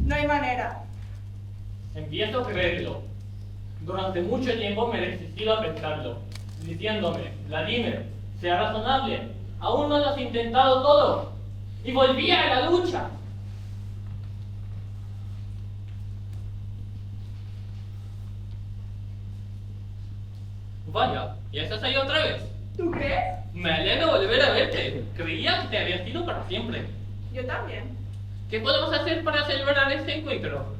No hay manera. Empiezo a creerlo. Durante mucho tiempo me he resistido a pensarlo, diciéndome, Vladimir, sea razonable, aún no lo has intentado todo. Y volvía a la lucha. Vaya, ¿ya estás ahí otra vez? ¿Tú crees? Me alegra volver a verte. Creía que te habías ido para siempre. Yo también. ¿Qué podemos hacer para celebrar este encuentro?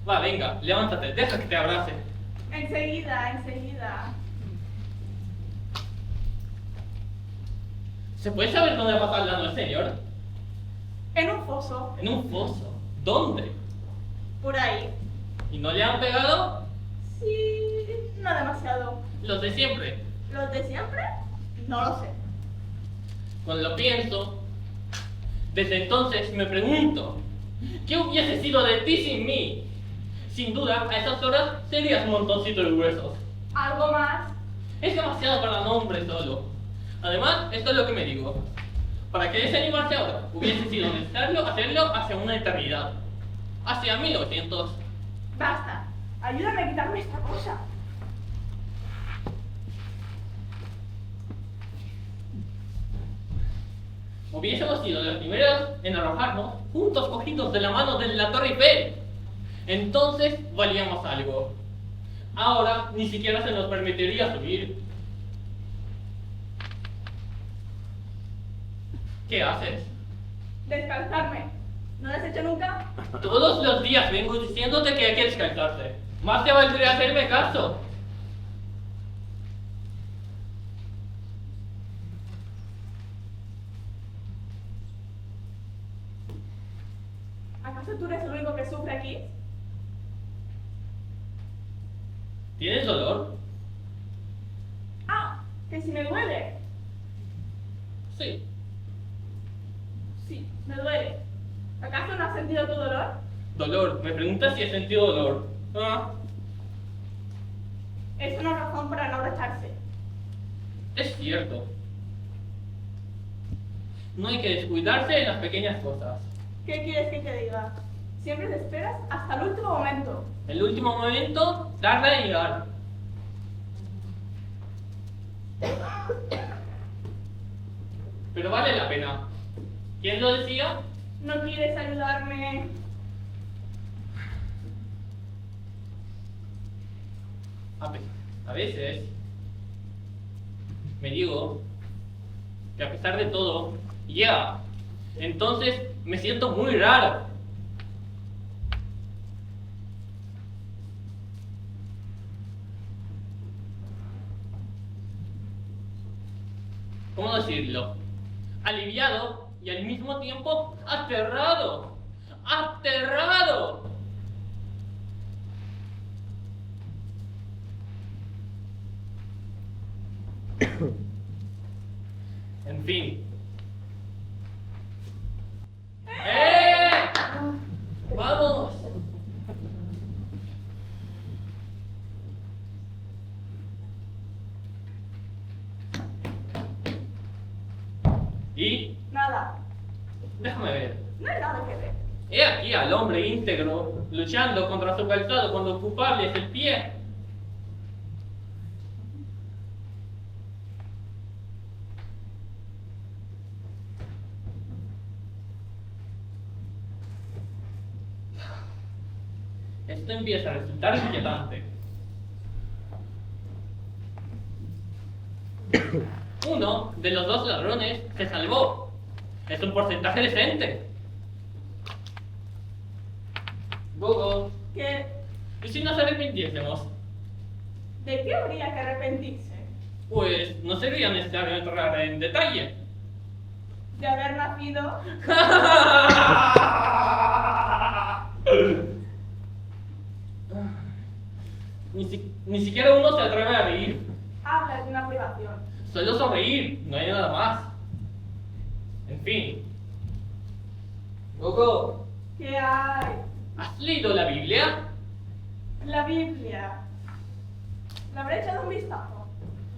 Va, venga, levántate, deja que te abrace. Enseguida, enseguida. ¿Se puede saber dónde va pasando el señor? En un foso. En un foso. ¿Dónde? Por ahí. ¿Y no le han pegado? Sí, no demasiado. Los de siempre. ¿Los de siempre? No lo sé. Cuando lo pienso, desde entonces me pregunto, ¿qué hubiese sido de ti sin mí? Sin duda, a esas horas serías un montoncito de huesos. ¿Algo más? Es demasiado para un hombre solo. Además, esto es lo que me digo. Para que desanimarse ahora, hubiese sido necesario hacerlo hacia una eternidad. Hacia 1900. Basta. Ayúdame a quitarme esta cosa. Hubiésemos sido los primeros en arrojarnos, juntos cogidos de la mano de la Torre Eiffel. Entonces valíamos algo. Ahora ni siquiera se nos permitiría subir. ¿Qué haces? Descansarme. ¿No lo has hecho nunca? Todos los días vengo diciéndote que hay que descansarse. Más te valdría hacerme caso. ¿Acaso tú eres el único que sufre aquí? ¿Tienes dolor? Ah, que si me duele. Sí. Sí, me duele. ¿Acaso no has sentido tu dolor? Dolor. Me preguntas si he sentido dolor. Ah, Es una razón para no abrazarse. es cierto. No hay que descuidarse de las pequeñas cosas. ¿Qué quieres que te diga? Siempre te esperas hasta el último momento. El último momento tarda en llegar. Pero vale la pena. ¿Quién lo decía? ¿No quieres ayudarme? A veces me digo que a pesar de todo, llega. Entonces me siento muy raro. ¿Cómo decirlo? Aliviado y al mismo tiempo aterrado. ¡Aterrado! En fin. ¡Vamos! Y Nada. déjame ver. No hay nada que ver. He aquí al hombre íntegro luchando contra su calzado cuando ocuparle es el pie. Esto empieza a resultar inquietante. Uno de los dos ladrones se salvó. Es un porcentaje decente. Gogo, ¿Qué? ¿y si nos arrepintiésemos? ¿De qué habría que arrepentirse? Pues no sería necesario entrar en detalle. ¿De haber nacido? Ni siquiera uno se atreve a reír. Habla de una privación. Solo sonreír, no hay nada más. En fin. Gogo, ¿Qué hay? ¿has leído la Biblia? La Biblia. Le habré echado un vistazo.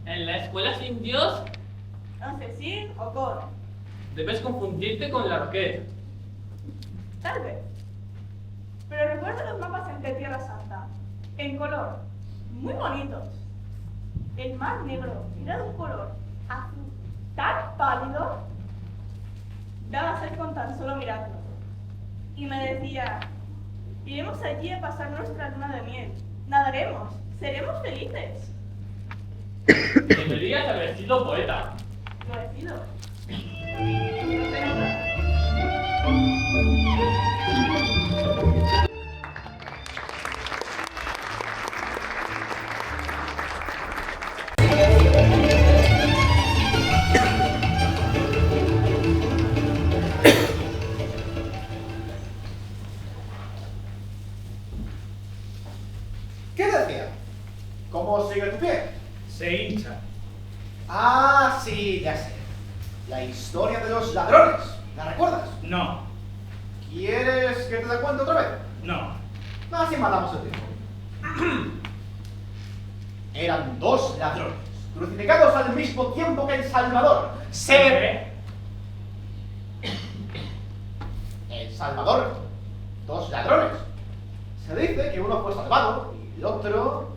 ¿En la escuela sin Dios? No sé si o coro. Debes confundirte con la orquesta. Tal vez. Pero recuerdo los mapas entre Tierra Santa, en color, muy bonitos. El mar negro era de un color azul tan pálido, daba sed con tan solo mirarlo. Y me decía, iremos allí a pasar nuestra luna de miel, nadaremos, seremos felices. Deberías haber sido poeta. Lo he sido. No se nota. ¿Qué decía? ¿Cómo sigue tu pie? Se hincha. Ah, sí, ya sé. La historia de los ladrones. ¿La recuerdas? No, ¿Quieres que te la cuente otra vez? no. Así matamos el tiempo. Eran dos ladrones, crucificados al mismo tiempo que el Salvador. ¿Qué? El Salvador. Dos ladrones. Se dice que uno fue salvado y el otro...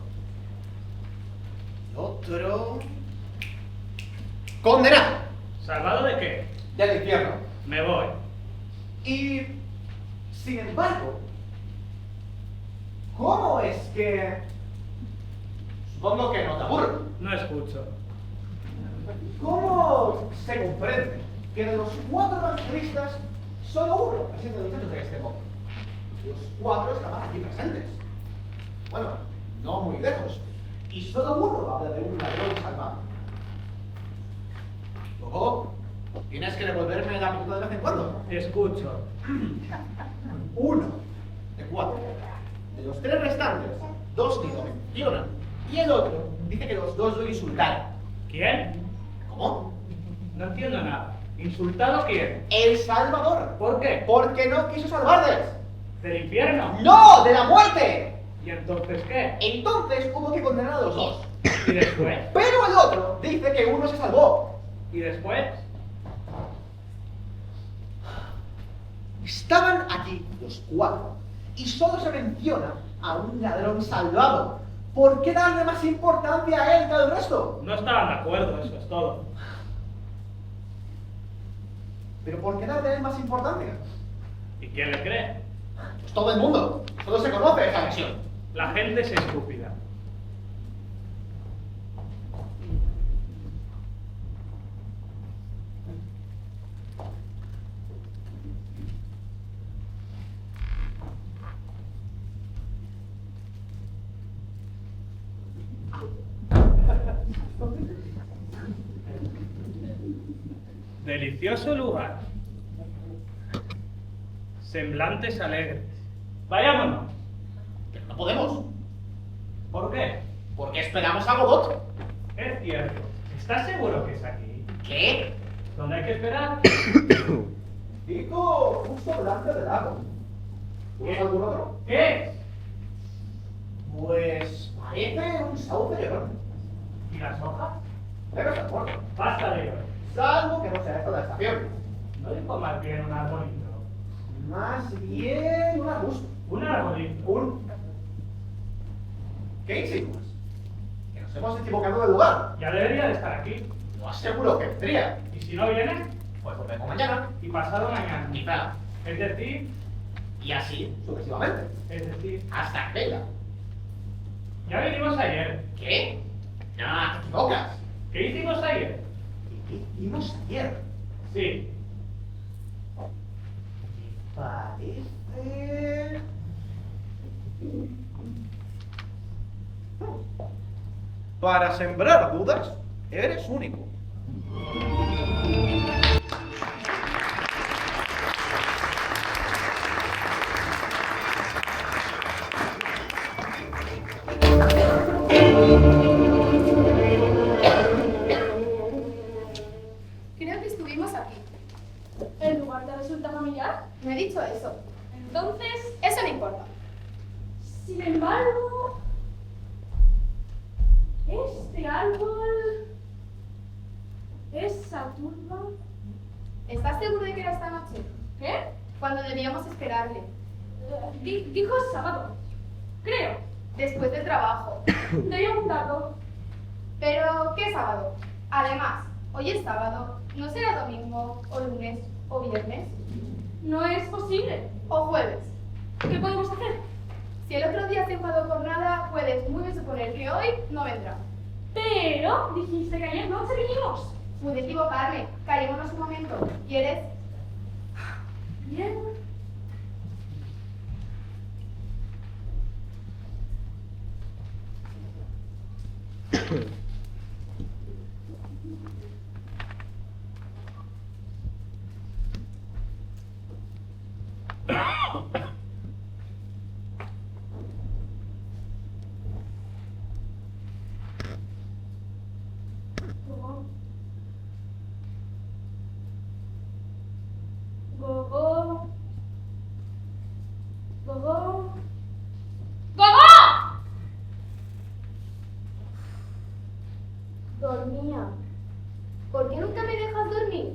condenado ¿Salvado de qué? del infierno. Me voy. Y, sin embargo, ¿cómo es que... Supongo que no te aburro. No escucho. ¿Cómo se comprende que de los 4 evangelistas, solo uno presenta los hechos de este modo? Los 4 estaban aquí presentes. Bueno, no muy lejos. Y solo uno habla de un ladrón salvado. Luego, tienes que devolverme la pregunta de vez en cuando. Escucho. 1 de 4. De los 3 restantes, 2 ni lo mencionan. Y el otro dice que los 2 lo insultaron. ¿Quién? ¿Cómo? No entiendo nada. ¿Insultado quién? El Salvador. ¿Por qué? Porque no quiso salvarles. ¿Del infierno? ¡No! ¡De la muerte! ¿Y entonces qué? Entonces hubo que condenar a los 2. ¿Y después? Pero el otro dice que uno se salvó. ¿Y después? Estaban aquí los 4 y solo se menciona a un ladrón salvado. ¿Por qué darle más importancia a él que al resto? No estaban de acuerdo, eso es todo. ¿Pero por qué darle a él más importancia? ¿Y quién le cree? Pues todo el mundo. Solo se conoce esa versión. La gente es estúpida. Delicioso lugar. Semblantes alegres. Vayámonos. Pero no podemos. ¿Por qué? Porque esperamos a Godot. Es cierto. ¿Estás seguro que es aquí? ¿Qué? ¿Dónde hay que esperar? Digo, justo delante del lago. ¿Tienes algún otro? ¿Qué es? Pues parece un sauce enorme. ¿Y las hojas? Debe estar muerto. Basta de ello. Salvo que no sea esta la estación. No dijo más bien un arbolito. Más bien un arbusto. Un arbolito. Un... ¿Qué insinúas? ¿Que nos hemos equivocado de lugar? Ya debería de estar aquí. Lo aseguro que vendría. ¿Y si no viene? Pues volvemos mañana. Y pasado mañana. Quizá. Es decir, Y así, sucesivamente. es decir, Hasta que venga. ya vinimos ayer. ¿Qué? No, te equivocas. ¿Qué hicimos ayer? ¿Qué hicimos ayer? Sí. Parece... Para sembrar dudas, eres único. Creo que estuvimos aquí. ¿El lugar te resulta familiar? No he dicho eso. Entonces, Eso no importa. sin embargo, este árbol cuando debíamos esperarle. Dijo sábado. Creo. Después del trabajo. Debía apuntarlo. Pero, ¿qué sábado? Además, hoy es sábado, ¿no será domingo, o lunes, o viernes, No es posible. o jueves? ¿Qué podemos hacer? Si el otro día se enfadó por nada, puedes muy bien suponer que hoy no vendrá. Pero dijiste que ayer noche vinimos. Pude equivocarme. Callémonos un momento. ¿Quieres? Bien. Gogo. Gogo. ¡Gogo! Dormía. ¿Por qué nunca me dejas dormir?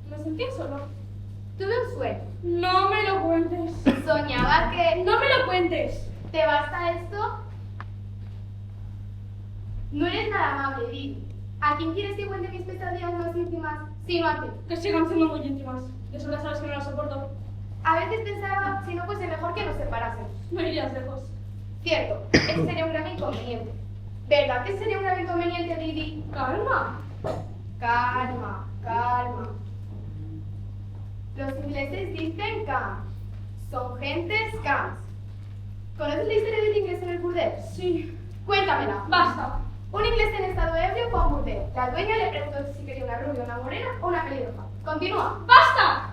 Me sentía solo. Tuve un sueño. No me lo cuentes. Soñaba que... No me lo cuentes. ¿Te basta esto? No eres nada amable, Didi. ¿A quién quieres que cuente mis pesadillas más íntimas? Sino a ti. Que sigan siendo muy íntimas. De sobra sabes que no las soporto. A veces pensaba, si no fuese mejor que nos separasen. No irías lejos. Cierto, ese sería un gran inconveniente. ¿Verdad que sería un gran inconveniente, Didi? Calma. Calma, calma. Los ingleses dicen camps. Son gentes camps. ¿Conoces la historia del inglés en el burdel? Sí. Cuéntamela. Basta. Un inglés en estado ebrio fue a un burdel. La dueña le preguntó si quería una rubia, una morena o una pelirroja. Continúa. ¡Basta!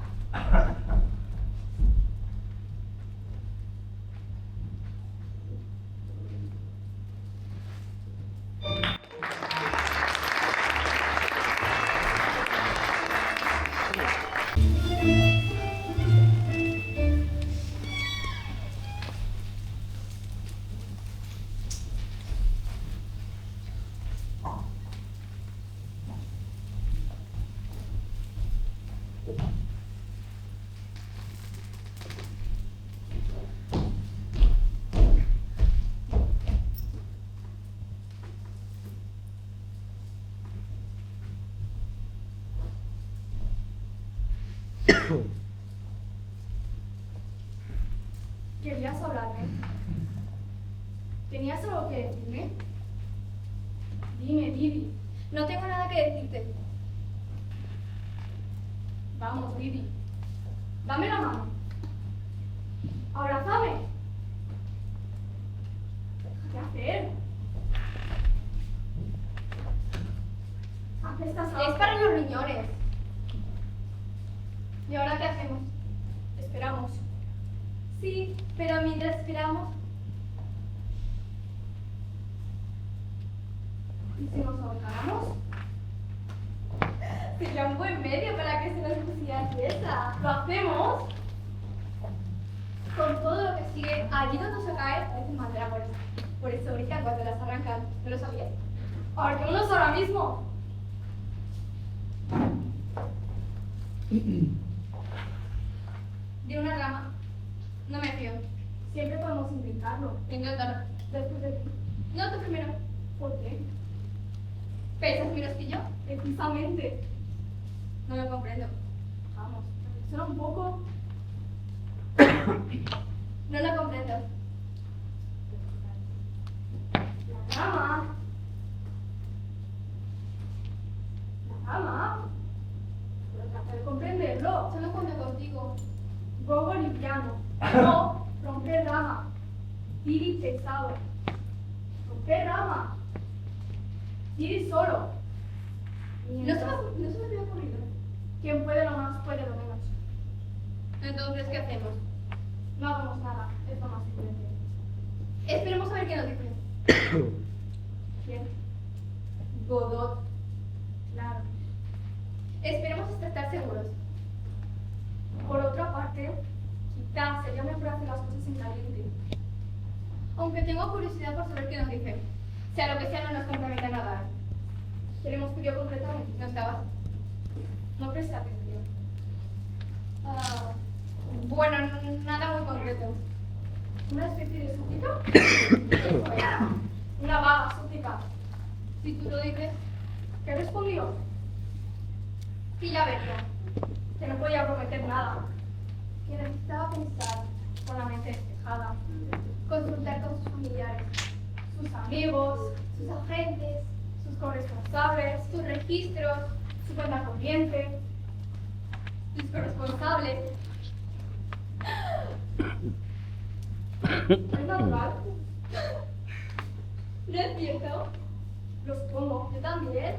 ¿Querías hablarme? ¿Tenías algo que decirme? Dime, Didi. No tengo nada que decirte. Vamos, Didi. Dame la mano. Abrázame. ¿Qué hacer? Apestas a... Es para los riñones. ¿Y ahora qué hacemos? Esperamos. Sí, pero mientras esperamos... ¿Y si nos ahorcamos? Sería un buen medio para que se nos pusiera quieta. ¿Lo hacemos? Con todo lo que sigue, allí donde se cae, parecen mandrágoras. Por eso brillan cuando las arrancan. ¿No lo sabías? ¡Ahorquémonos ahora mismo! De una rama. No me fío. Siempre podemos intentarlo. Inténtalo. Después de ti. No, tú primero. ¿Por qué? ¿Pesas menos que yo? Precisamente. No lo comprendo. Vamos, reflexiona un poco. No lo comprendo. La rama. La rama. Pero trata de comprenderlo. Solo cuento contigo. Gogo liviano. No, romper rama. Tiri pesado. Romper rama. Tiri solo. No se me había ocurrido. Quien puede lo más, puede lo menos. Entonces, ¿qué hacemos? No hagamos nada, es lo más prudente. Esperemos a ver qué nos dice. ¿Quién? Godot. Claro. Esperemos hasta estar seguros. Por otra parte, quizás sería mejor hacer las cosas en caliente. Aunque tengo curiosidad por saber qué nos dice. Sea lo que sea, no nos compromete a nada. Queremos que yo completamente. ¿No estabas? No preste atención. Bueno, concreto. ¿Una especie de súplica? Eso era. Una vaga súplica. Si tú lo dices, ¿qué respondió? Y ya vería, que no podía prometer nada, que necesitaba pensar con la mente despejada, consultar con sus familiares, sus amigos, sus agentes, sus corresponsables, sus registros, su cuenta corriente, sus corresponsables. ¿Es natural? ¿No es cierto? Los pongo, yo también.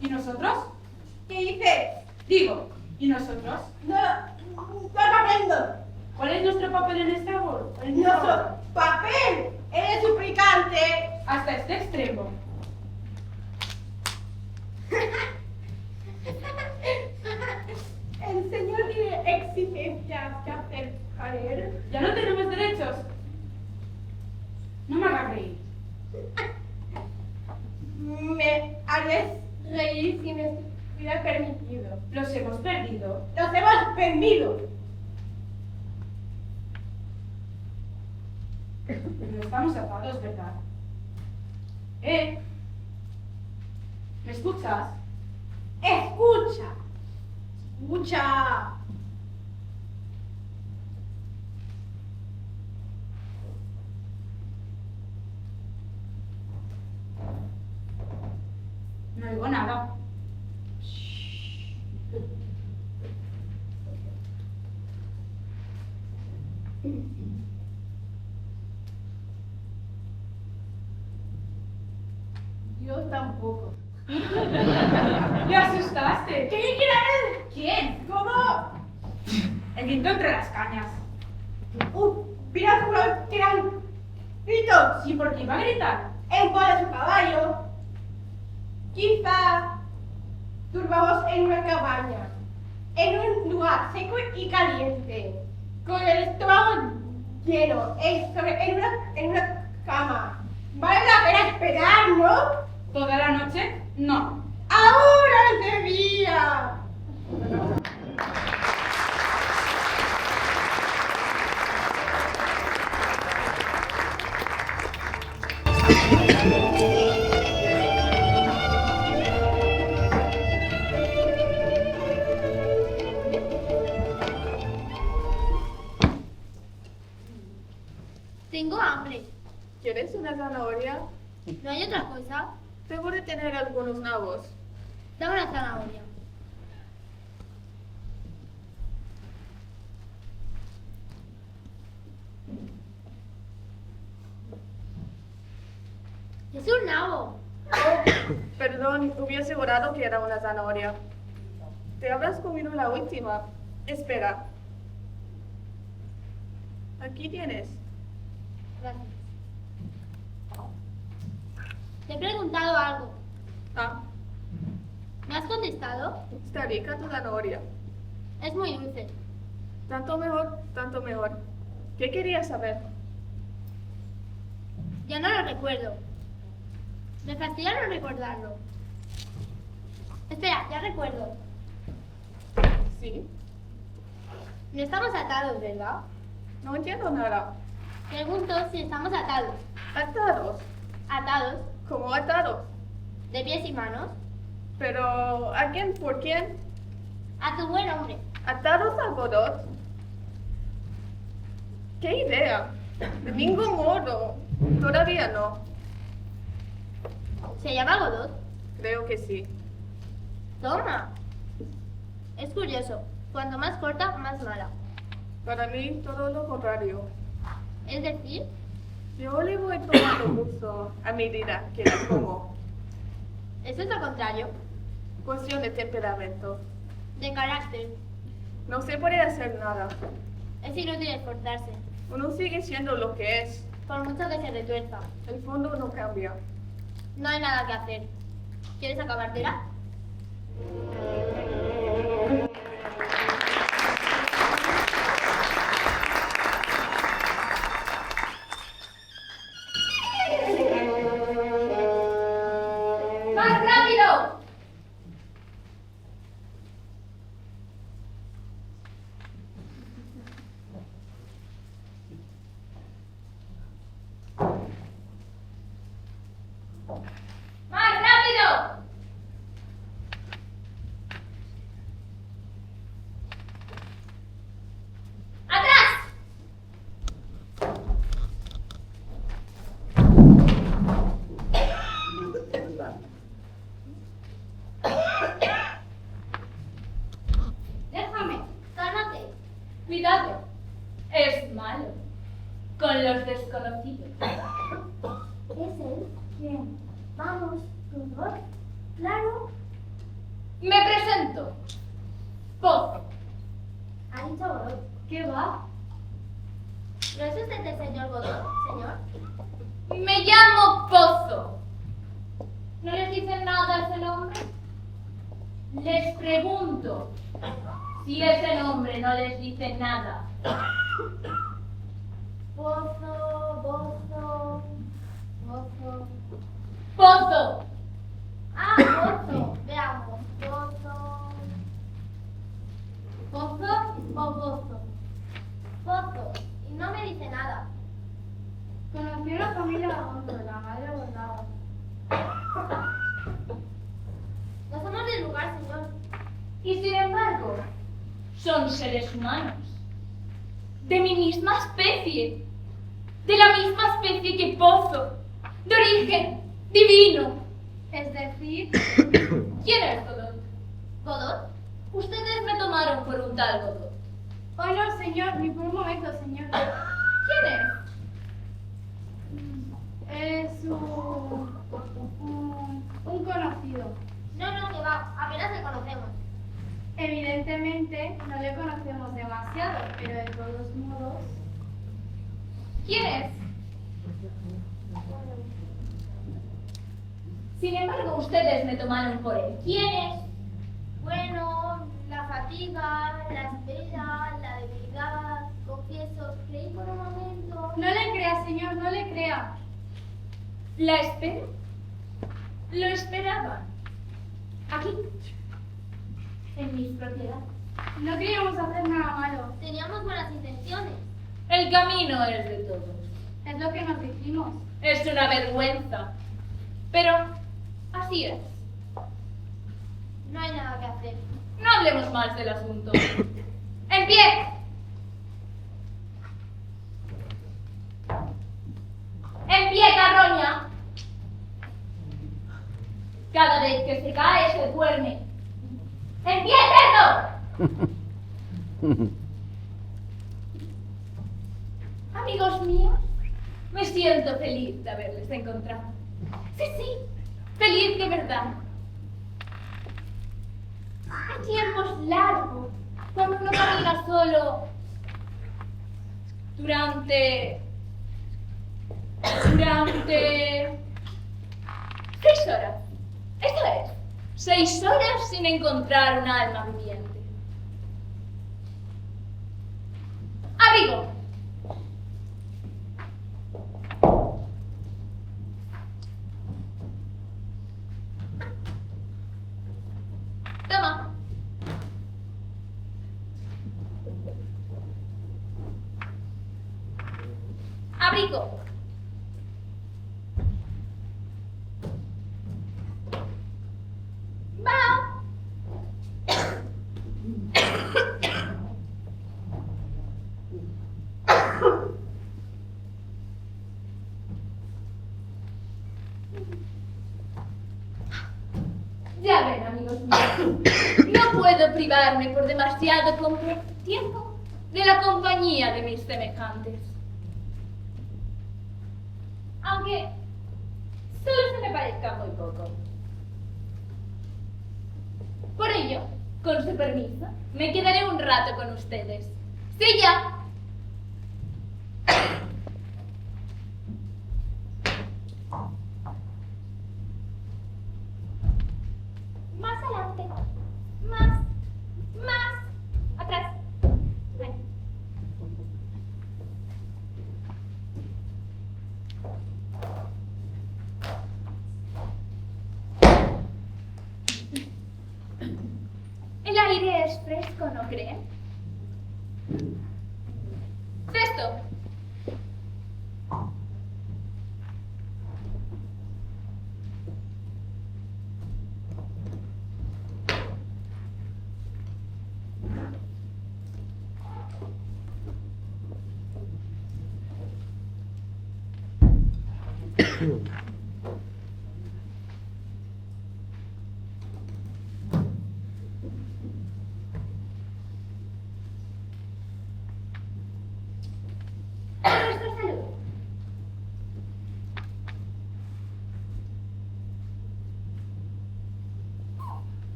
¿Y nosotros? ¿Qué dices? Digo, ¿y nosotros? No comprendo. ¿Cuál es nuestro papel en este árbol? Nuestro papel. Eres suplicante. Hasta este extremo. El Señor tiene exigencias que hacer caer. ¿Ya no tenemos derechos? No me hagas reír. Me harías reír si me hubiera permitido. Los hemos perdido. Los hemos vendido. Pero estamos atados, ¿verdad? ¿Me escuchas? Escucha. Escucha. No oigo nada. Yo tampoco. ¡Me asustaste! ¿Qué quieres? ¿Quién? ¿Cómo? El viento entre las cañas. Mira que eran gritos. Sí, porque iba a gritar. En pos de su caballo. Quizá turbamos en una cabaña, en un lugar seco y caliente, con el estómago lleno, en una cama. Vale la pena esperar, ¿no? ¿Toda la noche? No. ¡Ahora de día! Tengo hambre. ¿Quieres una zanahoria? ¿No hay otra cosa? Debo de tener algunos nabos. Dame una zanahoria. Es un nabo. Perdón, hubiese jurado que era una zanahoria. ¿Te habrás comido la última? Espera. Aquí tienes. Gracias. Te he preguntado algo. Ah, ¿Me has contestado? está rica tu zanahoria. Es muy dulce. Tanto mejor, tanto mejor. ¿Qué querías saber? Ya no lo recuerdo. Me fastidia no recordarlo. Espera, ya recuerdo. Sí. No estamos atados, ¿verdad? No entiendo nada. Pregunto si estamos atados. Atados. ¿Atados? ¿Cómo atados? ¿De pies y manos? Pero, ¿a quién? ¿Por quién? A tu buen hombre. ¿Atados a Godot? ¿Qué idea? De ningún modo. Todavía no. ¿Se llama Godot? Creo que sí. Toma. Es curioso. Cuanto más corta, más mala. Para mí, todo lo contrario. Es decir, Yo le voy tomando gusto a medida que la como. eso es lo contrario. Cuestión de temperamento. De carácter. No se puede hacer nada. Es inútil esforzarse. Uno sigue siendo lo que es. Por mucho que se retuerza. El fondo no cambia. No hay nada que hacer. ¿Quieres acabártela? Cuidado, es malo con los desconocidos. ¿Es él? ¿Quién? Vamos, Godot. Claro. Me presento. Pozo. Ha dicho Godot. ¿Qué va? ¿No es usted el señor Godot, señor? Me llamo Pozo. ¿No les dicen nada ese nombre? Les pregunto si ese nombre no les dice nada. Pozo, Bozo, Bozo. ¡Pozo! Ah, Bozo. Veamos. Bozo. ¿Pozo o Bozo? Pozo. Y no me dice nada. Conocí a una familia Alonso, la madre bordaba. No somos del lugar, señor. Y sin embargo, son seres humanos. De mi misma especie. De la misma especie que Pozo. De origen divino. Es decir, ¿Quién es Godot? ¿Godot? Ustedes me tomaron por un tal Godot. oh no, señor, ni por un momento, señor. ¿Quién es? Es un conocido. No, que va. Apenas le conocemos. Evidentemente no le conocemos demasiado, pero de todos modos... ¿Quién es? Sin embargo, ustedes me tomaron por él. ¿Quién es? Bueno, la fatiga, la espera, la debilidad. Confieso, creí por un momento. No le crea, señor, no le crea. ¿La espero? Lo esperaba. Aquí. En mis propiedades. No queríamos hacer nada malo. Teníamos buenas intenciones. El camino es de todos. Es lo que nos dijimos. Es una vergüenza. Pero así es. No hay nada que hacer. No hablemos más del asunto. ¡En pie! ¡En pie, carroña! Cada vez que se cae, se duerme. ¡En pie, cerdo! Amigos míos, me siento feliz de haberles encontrado. Sí, feliz de verdad. Hay tiempos largos, cuando uno camina solo durante 6 horas. Esto es, 6 horas sin encontrar un alma viviente. Abrigo. Toma. Abrigo. Va. Ya ven, amigos míos, no puedo privarme por demasiado tiempo de la compañía de mis semejantes. Aunque solo se me parezca muy poco. Por ello, con su permiso, me quedaré un rato con ustedes. ¡Sí, ya! Más adelante. Más. Atrás. Ahí. El aire es fresco, ¿no creen? Cesto.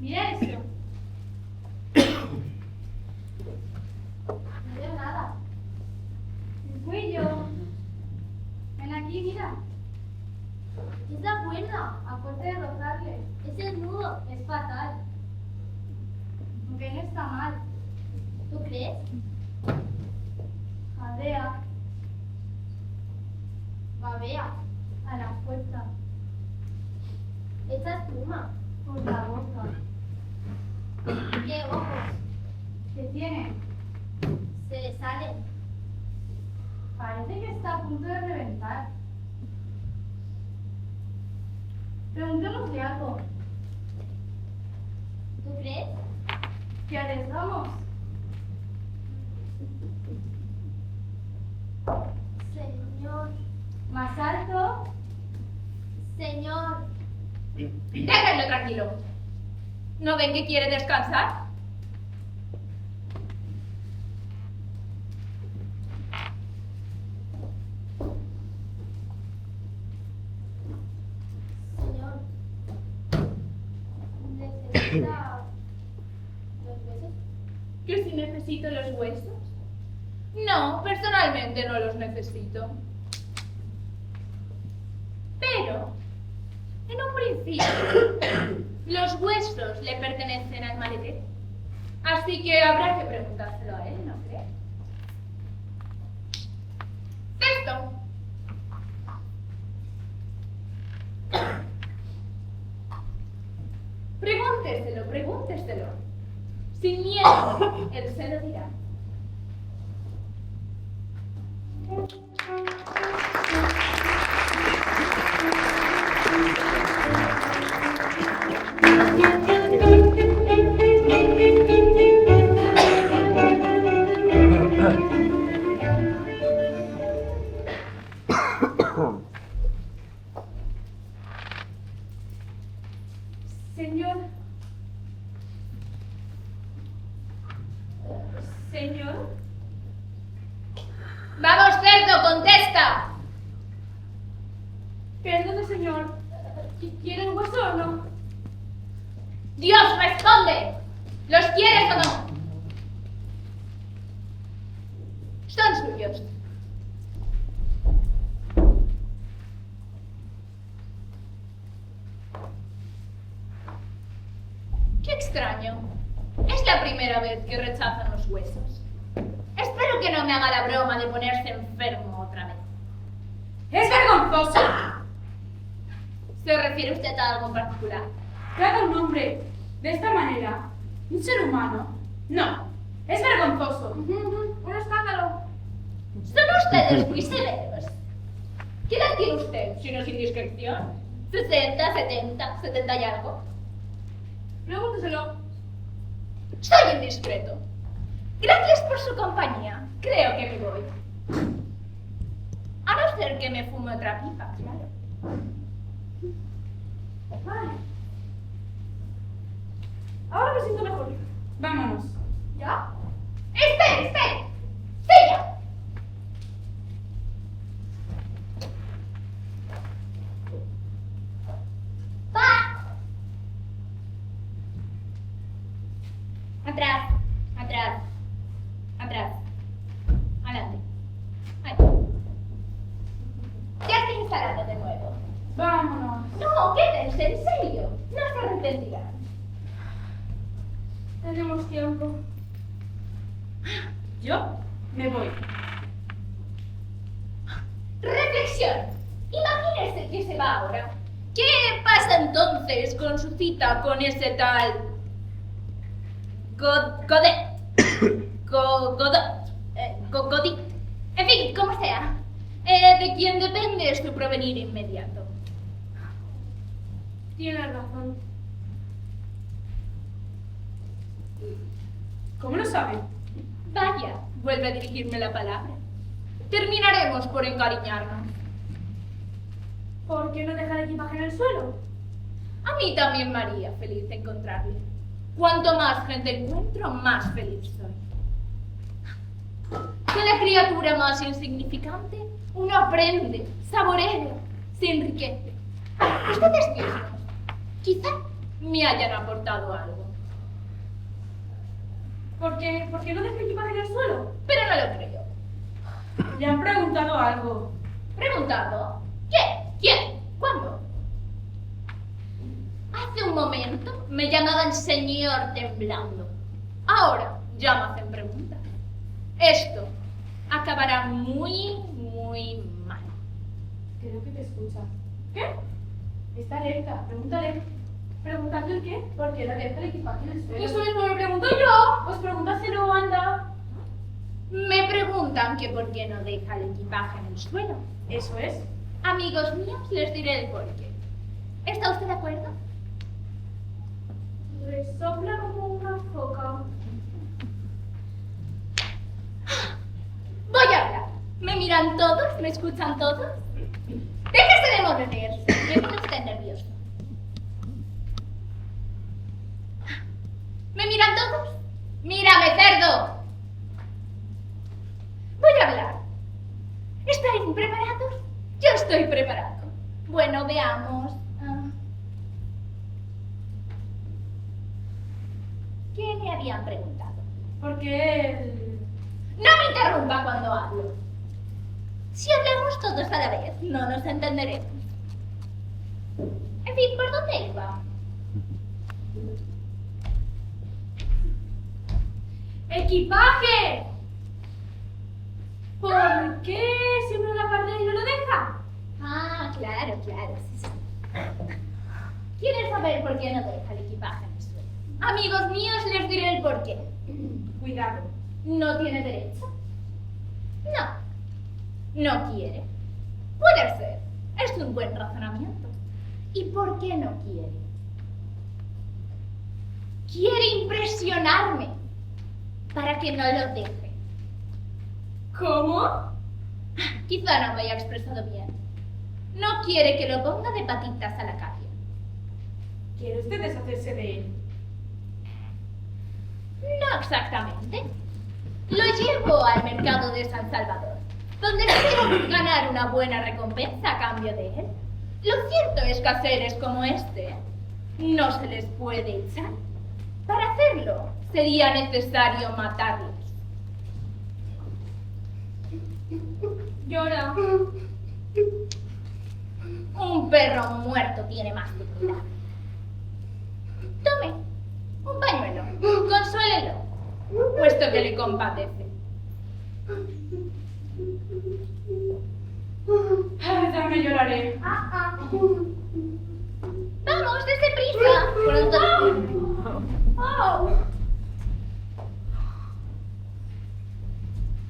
Mira eso. No veo nada. El cuello. Ven aquí, mira. Es la cuerda, a fuerza de rozarle. Es el nudo, es fatal. Aunque no está mal. ¿Tú crees? Jadea. Babea. A la fuerza. Echa espuma por la boca. ¿Qué ojos? ¿Qué tiene? Se le salen. Parece que está a punto de reventar. Preguntémosle algo. ¿Tú crees? ¿Qué arriesgamos? Señor. ¿Más alto? Señor. Déjenlo tranquilo. ¿No ven que quiere descansar? Señor. ¿Necesita los besos? ¿Que si necesito los huesos? No, personalmente no los necesito. Pero, en un principio, los huesos le pertenecen al maletero. Así que habrá que preguntárselo a él, ¿no cree? ¡Esto! Pregúnteselo. Sin miedo, él se lo dirá. Señor. ¡Vamos, cerdo, contesta! Perdone, señor. ¿Quiere un hueso o no? ¡Dios, responde! ¿Los quieres o no? Son suyos. Qué extraño. Es la primera vez que rechazan los huesos. Espero que no me haga la broma de ponerse enfermo otra vez. ¡Es vergonzoso! ¿Se refiere usted a algo en particular? Que haga un hombre de esta manera, un ser humano. No, es vergonzoso. Un escándalo. Son ustedes muy severos. ¿Qué edad tiene usted, si no es indiscreción? ¿60, 70, 70 y algo? Pregúnteselo. Soy indiscreto. Gracias por su compañía. Creo que me voy. A no ser que me fume otra pipa, claro. Ay. Ahora me siento mejor. Vámonos. ¿Ya? ¡Espere, espere! ¡Silla! ¡Va! Atrás, atrás, atrás. Adelante. Ahí. Ya está instalado de nuevo. Vámonos. No, quédense, en serio. No se arrepentirán. Tenemos tiempo. Yo me voy. Reflexión. Imagínese que se va ahora. ¿Qué pasa entonces con su cita con ese tal... Godot? En fin, como sea. De quien depende su provenir inmediato. Tienes razón. ¿Cómo lo sabe? Vaya, vuelve a dirigirme la palabra. Terminaremos por encariñarnos. ¿Por qué no deja el equipaje en el suelo? A mí también me haría feliz encontrarle. Cuanto más gente encuentro, más feliz soy. De la criatura más insignificante, uno aprende, saborea, se enriquece. Ustedes mismos, quizá me hayan aportado algo. ¿Por qué no deja el equipaje en el suelo? Pero no lo creo. Le han preguntado algo. ¿Preguntado? ¿Qué? ¿Quién? ¿Cuándo? Hace un momento me llamaban señor temblando. Ahora ya me hacen preguntas. Esto acabará muy, muy mal. Creo que te escucha. ¿Qué? Está alerta. Pregúntale. ¿Preguntando el qué? ¿Por qué no deja el equipaje en el suelo? Eso mismo me pregunto yo. Pues pregúntaselo, anda. Me preguntan que por qué no deja el equipaje en el suelo. Eso es. Amigos míos, les diré el porqué. ¿Está usted de acuerdo? Resopla como una foca. Voy a hablar. ¿Me miran todos? ¿Me escuchan todos? Déjese de moverse. Me pone usted nervioso. ¿Me miran todos? ¡Mírame, cerdo! Voy a hablar. ¿Estáis preparados? Yo estoy preparado. Bueno, veamos. ¿Qué me habían preguntado? Porque él... No me interrumpa cuando hablo. Si hablamos todos a la vez, no nos entenderemos. En fin, ¿por dónde iba? ¡Equipaje! ¿Por qué siempre la parte y no lo deja? Ah, claro, sí, sí. ¿Quieres saber por qué no deja el equipaje en el suelo? Amigos míos, les diré el porqué. Cuidado. ¿No tiene derecho? No quiere. Puede ser. Es un buen razonamiento. ¿Y por qué no quiere? Quiere impresionarme para que no lo deje. ¿Cómo? Quizá no me haya expresado bien. No quiere que lo ponga de patitas a la calle. ¿Quiere usted deshacerse de él? No exactamente. Lo llevo al mercado de San Salvador, donde espero ganar una buena recompensa a cambio de él. Lo cierto es que a seres como este no se les puede echar. Para hacerlo sería necesario matarlos. Llora. Un perro muerto tiene más dignidad. Tome un pañuelo, consuélelo, puesto que le compadece. Ya me lloraré. Vamos, dése prisa. Pronto.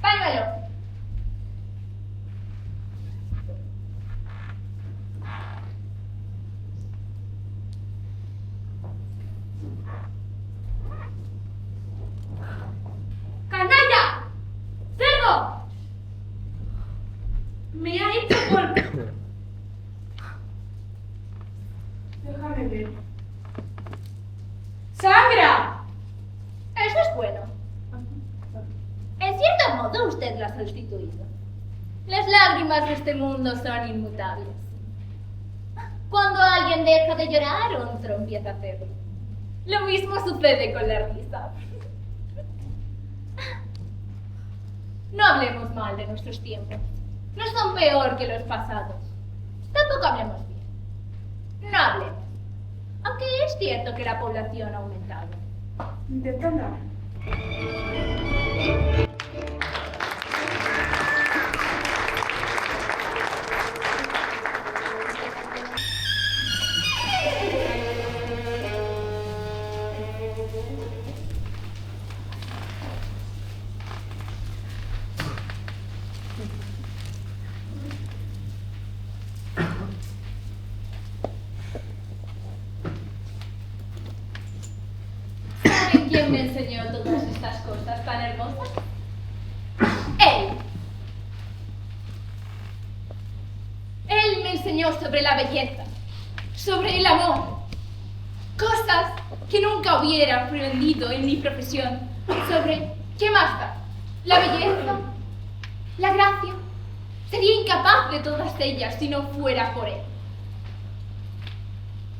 Pañuelo. ¡Canalla! ¡Cerdo! Me ha hecho golpe. Déjame ver. ¡Sangra! Eso es bueno. En cierto modo, usted la ha sustituido. Las lágrimas de este mundo son inmutables. Cuando alguien deja de llorar, otro empieza a hacerlo. Lo mismo sucede con la risa. No hablemos mal de nuestros tiempos. No son peor que los pasados. Tampoco hablemos bien. No hablemos. Aunque es cierto que la población ha aumentado. Intenta andar. ¿Saben quién me enseñó todas estas cosas tan hermosas? Él. Él me enseñó sobre la belleza, sobre el amor, cosas que nunca hubiera aprendido en mi profesión, sobre, ¿qué más da? La belleza, la gracia. Sería incapaz de todas ellas si no fuera por él.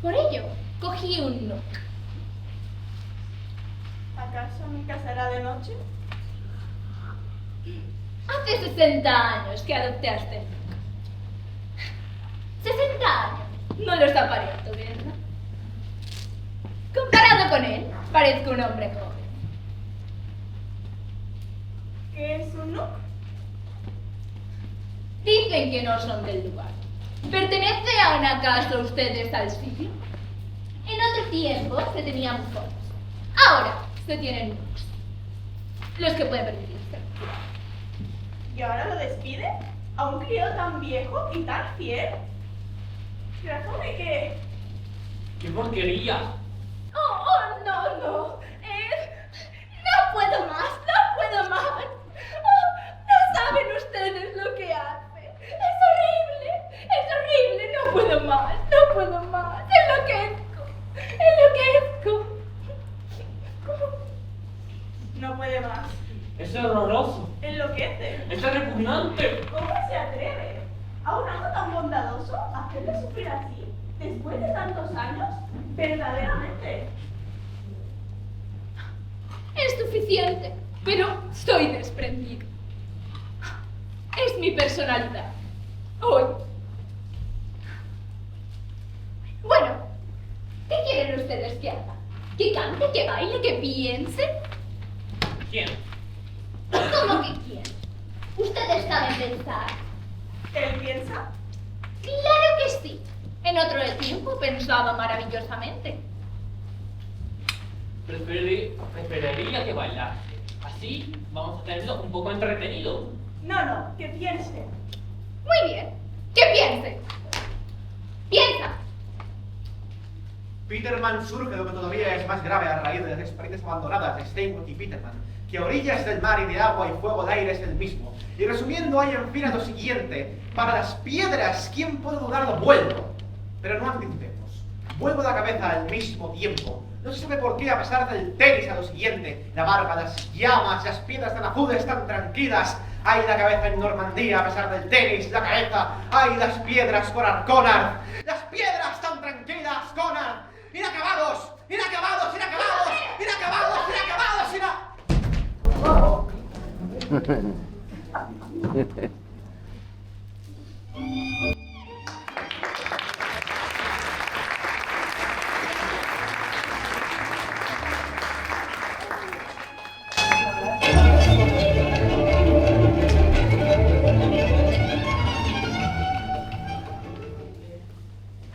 Por ello, cogí un Nook. ¿Acaso nunca será de noche? Hace 60 años que adopté a este Nook. 60 años. No los aparento, ¿verdad? Comparado con él, parezco un hombre joven. ¿Qué es un Nook? Dicen que no son del lugar. ¿Pertenecen acaso ustedes al sitio? En otro tiempo se tenían fotos. Ahora se tienen Nooks. Los que pueden permitirse. ¿Y ahora lo despide? ¿A un criado tan viejo y tan fiel? Razón de que... ¡Qué porquería! Oh, no. No puedo más, no puedo más. Oh, no saben ustedes lo que hace. Es horrible, no puedo más. Enloquezco. No puede más. ¡Es horroroso! Enloquece. ¡Es repugnante! ¿Cómo se atreve a un algo tan bondadoso a hacerle sufrir así después de tantos años? Verdaderamente. Es suficiente, pero soy desprendido. Es mi personalidad. Hoy. Bueno, ¿qué quieren ustedes que haga? ¿Que cante, que baile, que piense? ¿Quién? ¿Cómo que quién? Ustedes saben pensar. ¿Él piensa? Claro que sí. En otro tiempo pensaba maravillosamente. Preferiría que bailase. Así vamos a tenerlo un poco entretenido. No, que piense. Muy bien. ¿Qué piense? Piensa. Peterman surge de lo que todavía es más grave a raíz de las experiencias abandonadas de Steinway y Peterman, que a orillas del mar y de agua y fuego de aire es el mismo. Y resumiendo hay en fin a lo siguiente: para las piedras, ¿quién puede dudarlo? Vuelvo. Pero no anticipemos. Vuelvo la cabeza al mismo tiempo. No se sabe por qué, a pesar del tenis, a lo siguiente: la barca, las llamas, las piedras tan azules, tan tranquilas. Hay la cabeza en Normandía, a pesar del tenis, la cabeza. Hay las piedras, Conard. Las piedras tan tranquilas, Conard. Inacabados, inacabados, inacabados, inacabados, inacabados.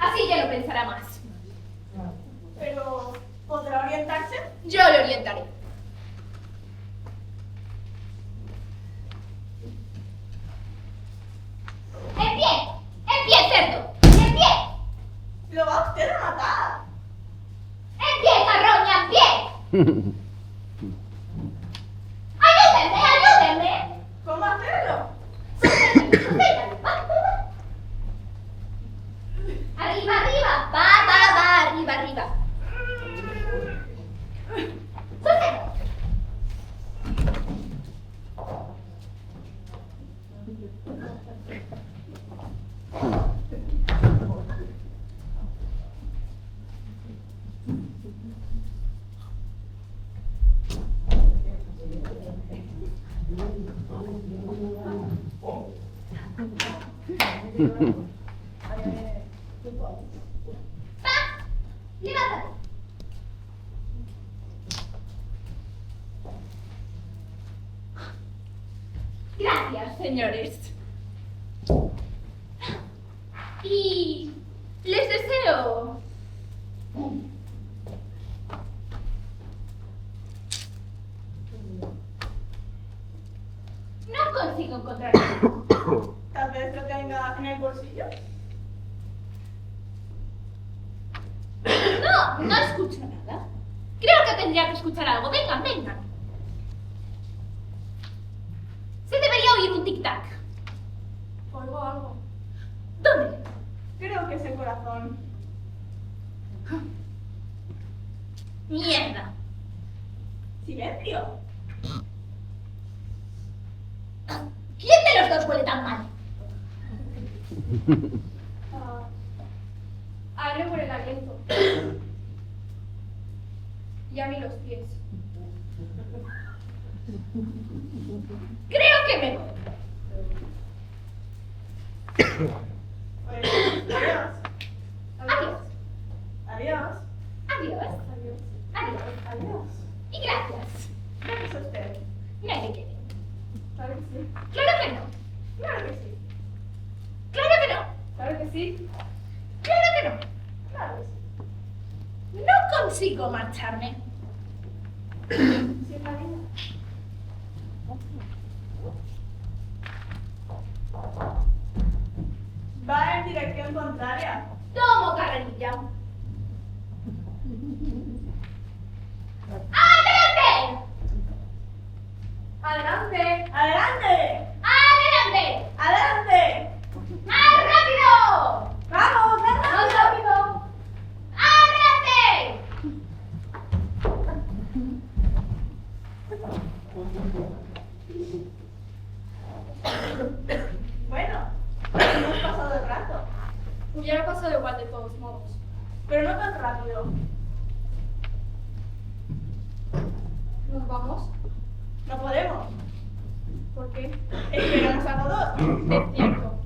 Así ya no pensará más. Pero, ¿podrá orientarse? Yo le orientaré. ¡En pie, cerdo! ¡En pie! ¡Lo va usted a matar! ¡En pie, carroña, en pie! ¡Ayúdenme! ¿Cómo hacerlo? ¡Sosténgalo! ¡Arriba! ¡Va! ¡Arriba! ¡Sosténgalo! ¡Va! ¡Levántate! Gracias, señores. Y les deseo no consigo encontrar nada. Tal vez lo tenga en el bolsillo. No escucho nada. Creo que tendría que escuchar algo. Vengan. Se debería oír un tic-tac. Oigo algo. ¿Dónde? Creo que es el corazón. Mierda. ¡Silencio! ¿Quién de los dos huele tan mal? A él le huele el aliento. y a mí los pies. Creo que me voy. Pues, adiós. Adiós. Adiós. Adiós. Adiós. Adiós. Adiós. Y gracias. Gracias a usted. No hay de qué. Claro que sí. Claro que no. Claro que sí. Claro que no. Claro que sí. Claro que no. Claro que sí. No consigo marcharme. Sí, Marina. Va en dirección contraria. Tomo carrerilla. ¡Adelante! Adelante. ¡Adelante! ¡Adelante! ¡Adelante! ¡Más rápido! ¡Vamos! ¡Más Más rápido! rápido. ¡Adelante! Bueno, hemos pasado el rato, Hubiera pasado igual de todos modos. pero no tan rápido. ¿Nos vamos? No podemos. ¿Por qué? Esperamos a Godot. Es cierto.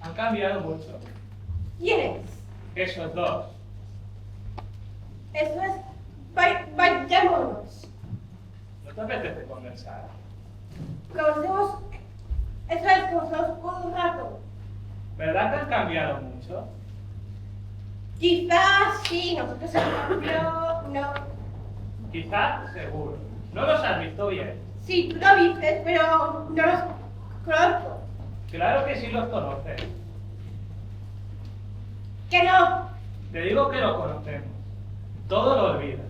Han cambiado mucho. ¿Quién es? Esos dos. Eso es. Vayámonos. ¿No te apetece conversar? Conocemos. Eso es, conocemos un rato. ¿Verdad que han cambiado mucho? Quizás sí, nosotros en cambio no. Quizás, seguro. No los has visto bien. Sí, tú lo viste, pero no los conozco. Claro que sí los conoces. Que no. Te digo que lo conocemos. Todo lo olvidas.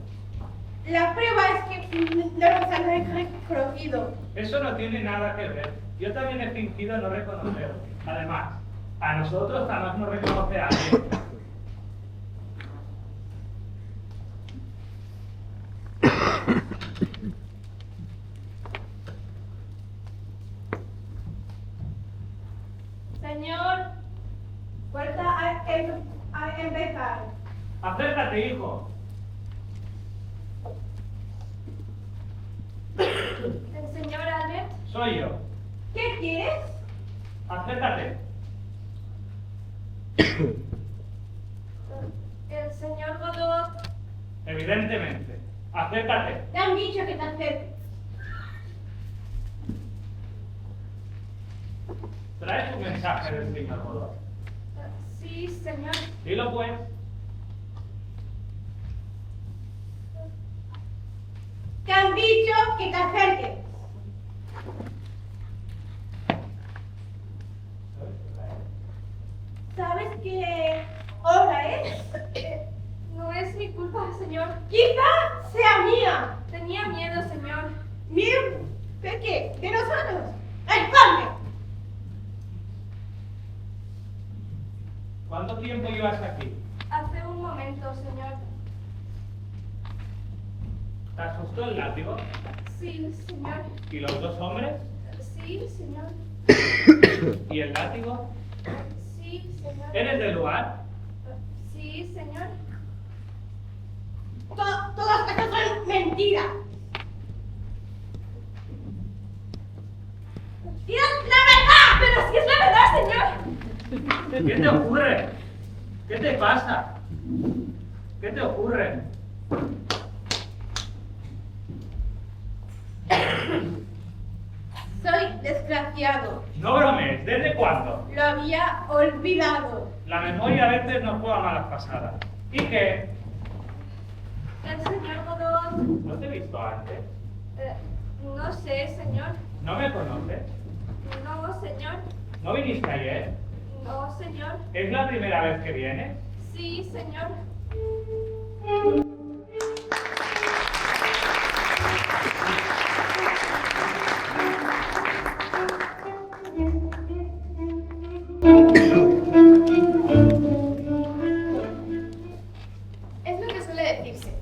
La prueba es que no nos han reconocido. Eso no tiene nada que ver. Yo también he fingido no reconocerlo. Además, a nosotros jamás nos reconoce a alguien. Señor, Puerta a empezar. Acércate, hijo. el señor Albert. Soy yo. ¿Qué quieres? Acércate. El señor Godot. Evidentemente. Acércate. Te han dicho que te acerques. Traes un mensaje del señor Godot. Sí, señor. Dilo pues. Te han dicho que te acerques. ¿Sabes qué hora es? No es mi culpa, señor. Quizá sea mía. Tenía miedo, señor. ¿Miedo? ¿De qué? ¿De nosotros? ¡Responde! ¿Cuánto tiempo llevas aquí? Hace un momento, señor. ¿Te asustó el látigo? Sí, señor. ¿Y los dos hombres? Sí, señor. ¿Y el látigo? Sí, señor. ¿Eres del lugar? Sí, señor. Todas estas son mentiras. ¡Dios, la verdad! Pero si es la verdad, señor. ¿Qué te ocurre? ¿Qué te pasa? ¿Qué te ocurre? Soy desgraciado. No bromes, ¿desde cuándo? Lo había olvidado. La memoria a veces nos juega malas pasadas. ¿Y qué? El señor Godot. ¿No te he visto antes? No sé, señor. ¿No me conoces? No, señor. ¿No viniste ayer? No, señor. ¿Es la primera vez que vienes? Sí, señor. Es lo que suele decirse.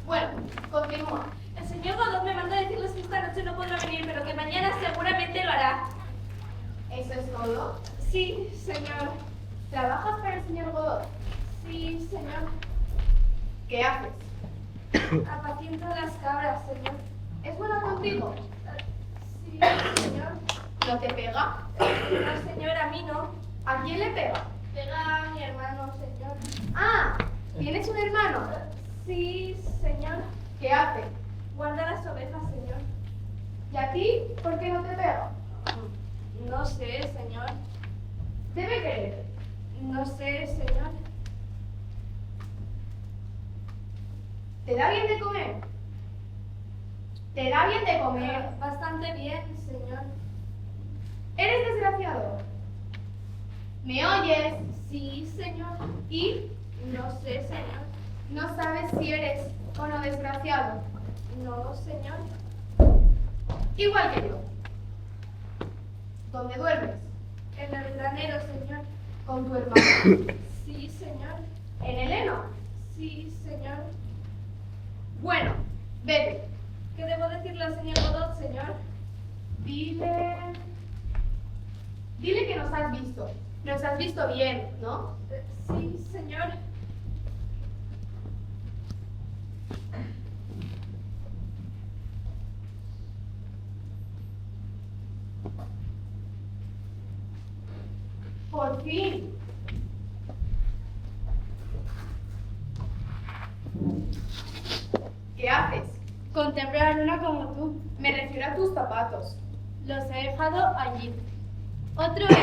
Bueno, continúa. El señor Godot me mandó a decirles que esta noche no podrá venir, pero que mañana seguramente lo hará. ¿Eso es todo? Sí, señor. ¿Trabajas para el señor Godot? Sí, señor. ¿Qué haces? Apaciento las cabras, señor. ¿Es bueno contigo? Sí, señor. ¿No te pega? No, señor, a mí no. ¿A quién le pega? Pega a mi hermano, señor. Ah, ¿tienes un hermano? Sí, señor. ¿Qué hace? Guarda las ovejas, señor. ¿Y a ti? ¿Por qué no te pega? No sé, señor. Debe querer. No sé, señor. ¿Te da bien de comer? ¿Te da bien de comer? Bastante bien, señor. ¿Eres desgraciado? ¿Me oyes? Sí, señor. ¿Y No sé, señor. no sabes si eres o no desgraciado? No, señor. Igual que yo. ¿Dónde duermes? En el granero, señor. ¿Con tu hermano? Sí, señor. ¿En el heno? Sí, señor. Bueno, vete. ¿Qué debo decirle al señor Godot, señor? Dile... Dile que nos has visto. Nos has visto bien, ¿no? Sí, señor. Por fin. ¿Qué haces? Contemplo la luna como tú. Me refiero a tus zapatos. Los he dejado allí. Otro es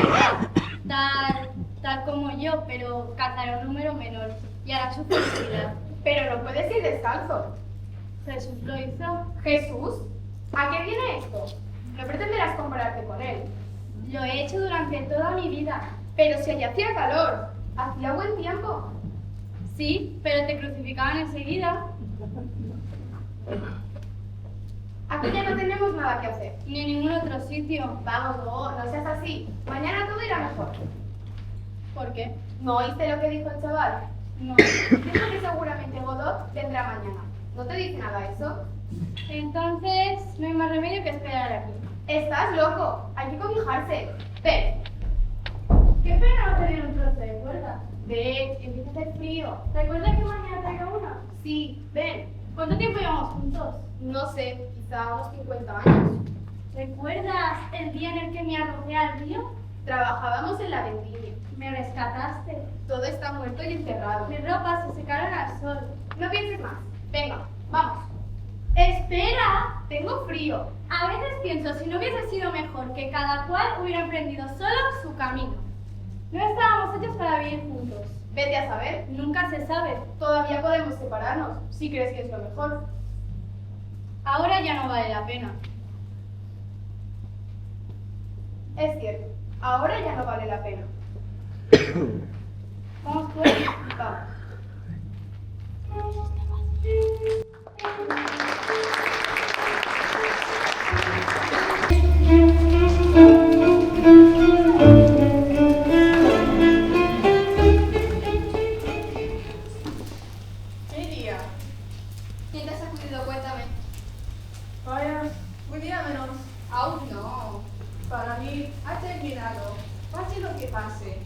tal como yo, pero cazará un número menor y hará su felicidad. Pero no puedes ir descalzo. Jesús lo hizo. ¿Jesús? ¿A qué viene esto? No pretenderás compararte con él. Lo he hecho durante toda mi vida. Pero si allí hacía calor, hacía buen tiempo. Sí, pero te crucificaban enseguida. Aquí ya no tenemos nada que hacer. Ni en ningún otro sitio. Vamos, no seas así. Mañana todo irá mejor. ¿Por qué? ¿No oíste lo que dijo el chaval? No. Dijo que seguramente Godot vendrá mañana. ¿No te dice nada eso? Entonces, no hay más remedio que esperar aquí. Estás loco. Hay que cobijarse. Ven. Qué pena no tener un trozo de cuerda. Ven, empieza a hacer frío. ¿Recuerdas que mañana traigo una? Sí, ven. ¿Cuánto tiempo llevamos juntos? No sé, quizá unos 50 años. ¿Recuerdas el día en el que me arrojé al río? Trabajábamos en la vendimia. Me rescataste. Todo está muerto y enterrado. Mis ropas se secaron al sol. No pienses más. Venga, vamos. ¡Espera! Tengo frío. A veces pienso si no hubiese sido mejor que cada cual hubiera emprendido solo su camino. No estábamos hechos para vivir juntos. Vete a saber. Nunca se sabe. Todavía podemos separarnos, si crees que es lo mejor. Ahora ya no vale la pena. Es cierto, ahora ya no vale la pena. Vamos pues. Vamos. ¿Qué día? ¿Quién te ha sacudido? Cuéntame. Vaya, un día menos. Aún no. Para mí ha terminado. Pase lo que pase.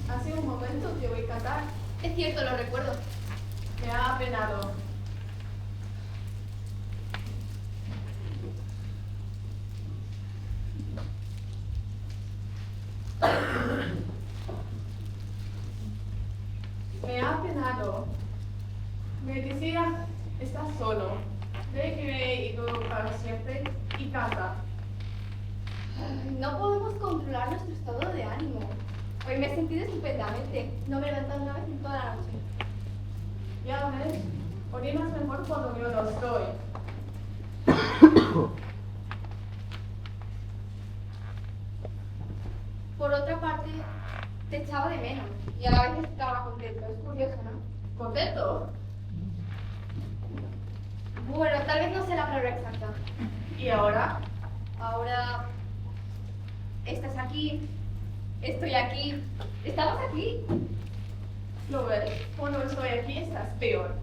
Hace un momento te voy a cantar. Es cierto, lo recuerdo. Me ha apenado. Me ha apenado. Me decía, estás solo. Ve que me he ido para siempre y canta. No podemos controlar nuestro estado de ánimo. Hoy me he sentido estupendamente. No me he levantado una vez en toda la noche. Ya ves, orinas mejor cuando yo no estoy. Por otra parte, te echaba de menos y a la vez estaba contento. Es curioso, ¿no? ¿Contento? Bueno, tal vez no sea la palabra exacta. ¿Y ahora? Ahora estás aquí, estoy aquí, estamos aquí. ¿Lo ves? Cuando estoy aquí estás peor.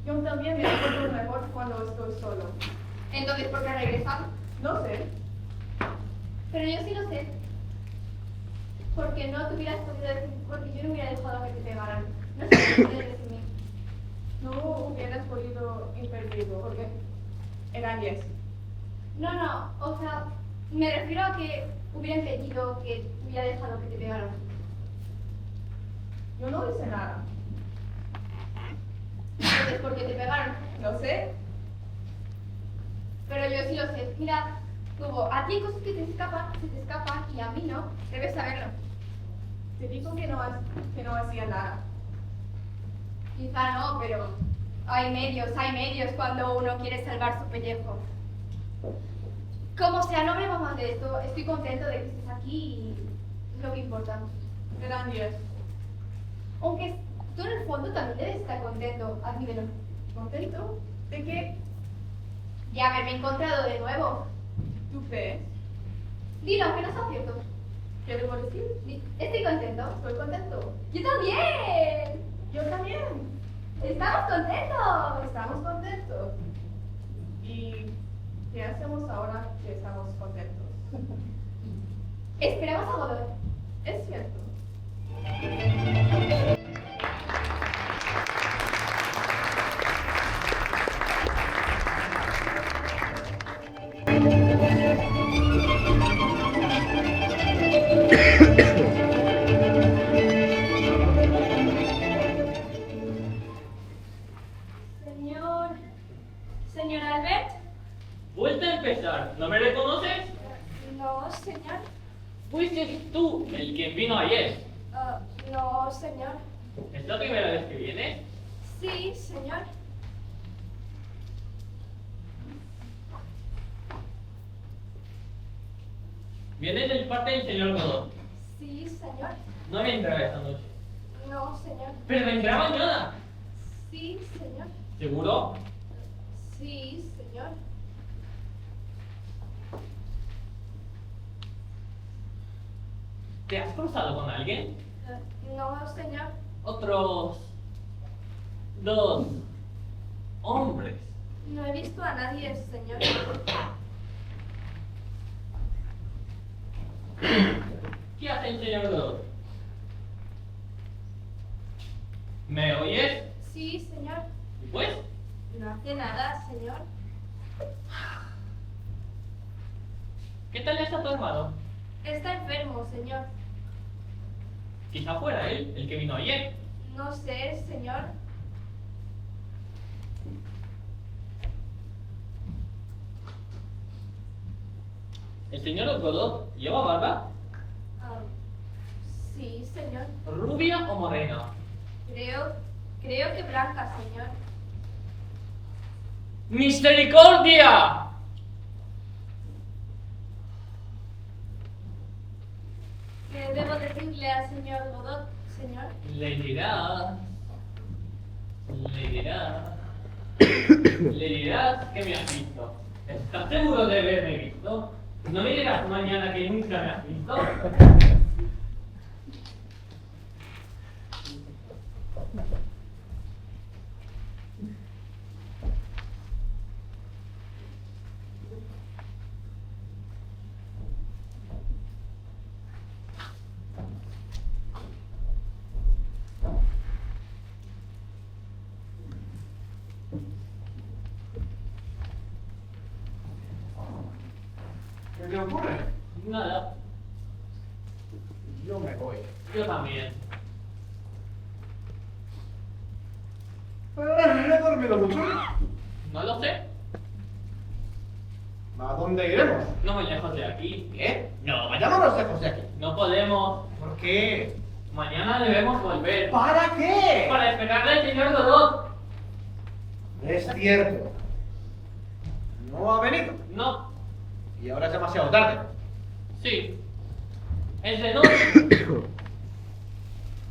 Yo también me encuentro mejor cuando estoy solo. Entonces, ¿por qué regresar? No sé. Pero yo sí lo sé. Porque no te hubieras podido decir, porque yo no hubiera dejado que te pegaran. No sé qué quieres decirme. No hubieras podido impedirlo. ¿Por qué? Eran 10. No, o sea, me refiero a que hubiera impedido que hubiera dejado que te pegaran. Yo no hice nada. Entonces, ¿por qué te pegaron? No sé. Pero yo sí lo sé. Mira, Hugo, a ti hay cosas que se te escapan y a mí no. Debes saberlo. Te digo que no hacía nada. Quizá no, pero hay medios cuando uno quiere salvar su pellejo. Como sea, no hablemos más de esto. Estoy contento de que estés aquí y es lo que importa. Eran 10. Aunque tú en el fondo también debes estar contento, admítelo. ¿Contento? ¿De qué? De haberme encontrado de nuevo. ¿Tú crees? Dilo, aunque no sea cierto. ¿Qué debo decir? Estoy contento. Estoy contento. ¡Yo también! Yo también. ¡Estamos contentos! Estamos contentos. ¿Y qué hacemos ahora que estamos contentos? Esperamos a Godot. Es cierto. Señor Albert. Vuelta a empezar. ¿No me reconoces? No, señor. Fuiste tú el quien vino ayer. No, señor. ¿Es la primera vez que vienes? Sí, señor. Vienes del parte del señor Godot. Sí, señor. No vendrá esta noche. No, señor. Pero vendrá mañana. Sí, señor. ¿Seguro? Sí, señor. ¿Te has cruzado con alguien? No, señor. Otros 2 hombres. No he visto a nadie, señor. ¿Qué hace el señor Godot? ¿Me oyes? Sí, señor. ¿Y pues? No hace nada, señor. ¿Qué tal está tu hermano? Está enfermo, señor. Quizá fuera él, el que vino ayer. No sé, señor. ¿El señor Godot lleva barba? Sí, señor. ¿Rubia o morena? Creo que blanca, señor. ¡Misericordia! ¿Qué debo decirle al señor Godot, señor? Le dirás que me has visto. ¿Estás seguro de haberme visto? ¿No me dirás mañana que nunca me has visto? ¿Qué te ocurre? Nada, Yo me voy. yo también. ¿He dormido mucho? No lo sé. ¿A dónde iremos? No muy lejos de aquí. ¿Qué? No, vayámonos lejos de aquí. No podemos. ¿Por qué? Mañana debemos volver. ¿Para qué? Para esperarle al señor Godot. Es cierto. No ha venido. No. Y ahora es demasiado tarde. Sí. Es de noche.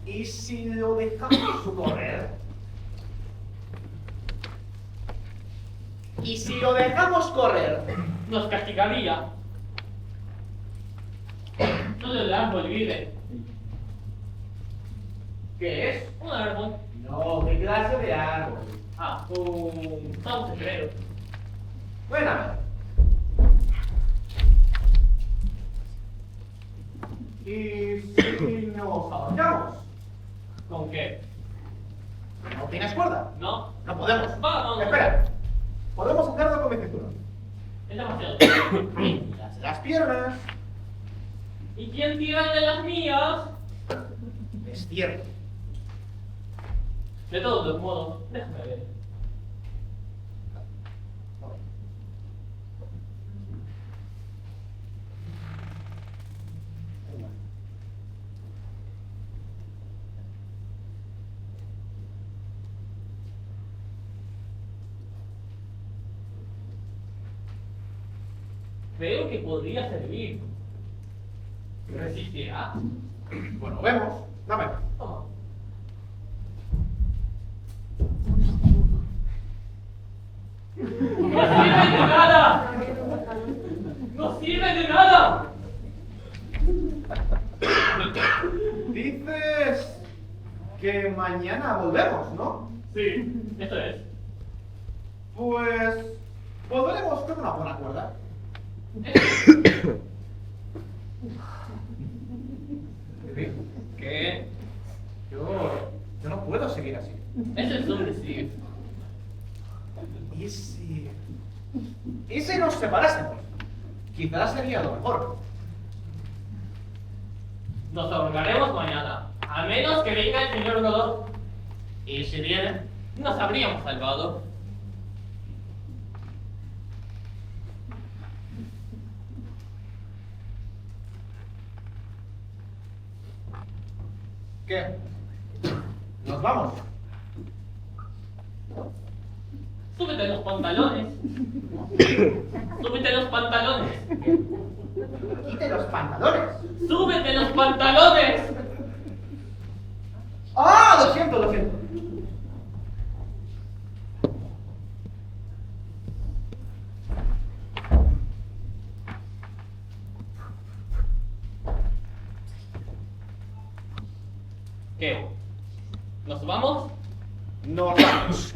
¿Y si lo dejamos correr? Y si lo dejamos correr, Nos castigaría. Todo el árbol vive. ¿qué es? Un árbol. No, ¿qué clase de árbol? Un sauce, creo. Bueno, a ver. ¿Y si nos ahorcamos? ¿Con qué? ¿No tienes cuerda? ¿No? No podemos. Vamos. Espera. Podemos hacerlo con mi cinturón. Es demasiado. Las piernas. ¿Y quién tira de las mías? Es cierto. De todos los modos, déjame ver. Creo que podría servir. ¿Resistirá? Bueno, vemos. Dame. Toma. ¡No sirve de nada! ¡No sirve de nada! Dices que mañana volvemos, ¿no? Sí, eso es. Pues volveremos con una buena cuerda. ¿Qué? Yo no puedo seguir así. Eso es un decir. ¿Y si nos separásemos? Quizás sería lo mejor. Nos ahorcaremos mañana. A menos que venga el señor Godot. Y si viene, nos habríamos salvado. ¿Qué? ¿Nos vamos? Súbete los pantalones. Súbete los pantalones. Quite los pantalones. Súbete los pantalones. ¡Ah! Lo siento, lo siento. ¿Qué? ¿Nos vamos? Nos vamos.